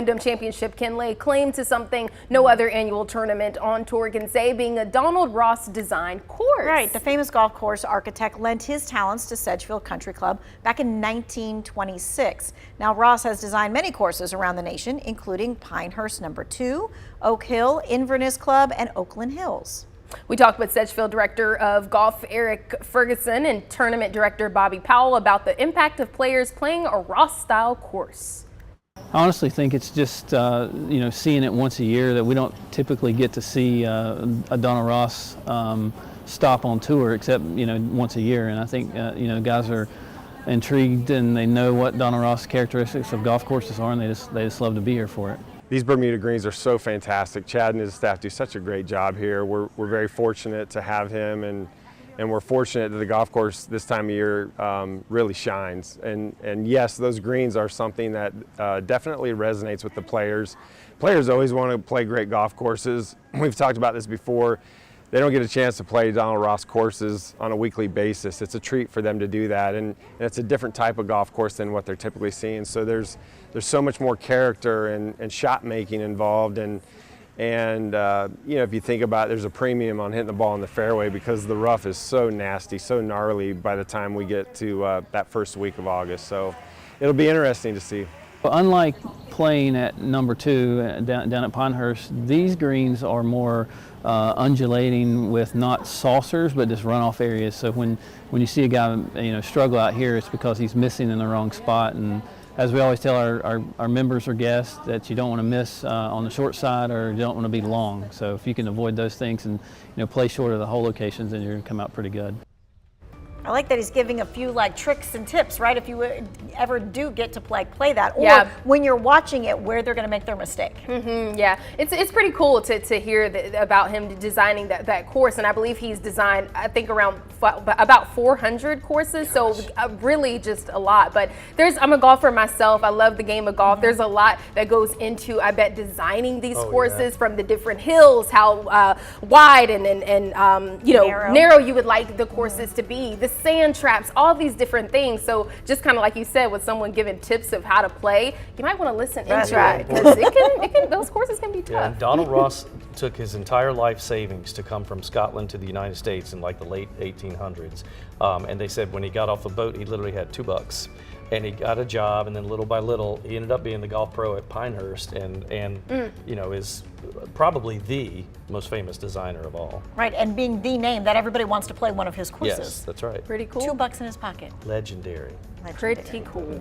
Wyndham Championship can lay claim to something no other annual tournament on tour can say, being a Donald Ross designed course. Right, the famous golf course architect lent his talents to Sedgefield Country Club back in 1926. Now Ross has designed many courses around the nation, including Pinehurst No. 2, Oak Hill, Inverness Club, and Oakland Hills. We talked with Sedgefield Director of Golf Eric Ferguson and Tournament Director Bobby Powell about the impact of players playing a Ross-style course. I honestly think it's just seeing it once a year that we don't typically get to see a Donald Ross stop on tour except once a year, and I think guys are intrigued and they know what Donald Ross characteristics of golf courses are, and they just love to be here for it. These Bermuda greens are so fantastic. Chad and his staff do such a great job here. We're very fortunate to have him, and we're fortunate that the golf course this time of year really shines. And yes, those greens are something that definitely resonates with the players. Players always want to play great golf courses. We've talked about this before. They don't get a chance to play Donald Ross courses on a weekly basis. It's a treat for them to do that, and it's a different type of golf course than what they're typically seeing. So there's so much more character and shot making involved, and if you think about it, there's a premium on hitting the ball in the fairway because the rough is so nasty, so gnarly by the time we get to that first week of August. So it'll be interesting to see. Unlike playing at No. 2 down at Pinehurst, these greens are more undulating with not saucers but just runoff areas. So when you see a guy struggle out here, it's because he's missing in the wrong spot. And as we always tell our members or guests, that you don't want to miss on the short side, or you don't want to be long. So if you can avoid those things and play short of the hole locations, then you're going to come out pretty good. I like that he's giving a few tricks and tips, right? If you ever do get to play that, or when you're watching it, where they're going to make their mistake. Yeah, it's pretty cool to hear about him designing that course, and I believe he's designed, I think, around about 400 courses. So really just a lot. But I'm a golfer myself. I love the game of golf. There's a lot that goes into, I bet, designing these courses, from the different hills, how wide and narrow you would like the courses to be, the sand traps, all these different things. So just kind of like you said, with someone giving tips of how to play, you might want to listen into it, because those courses can be tough. Yeah, Donald Ross took his entire life savings to come from Scotland to the United States in the late 1800s. And they said when he got off the boat, he literally had $2. And he got a job, and then little by little, he ended up being the golf pro at Pinehurst, and is probably the most famous designer of all. Right, and being the name that everybody wants to play one of his courses. Yes, that's right. Pretty cool. $2 in his pocket. Legendary. Pretty cool.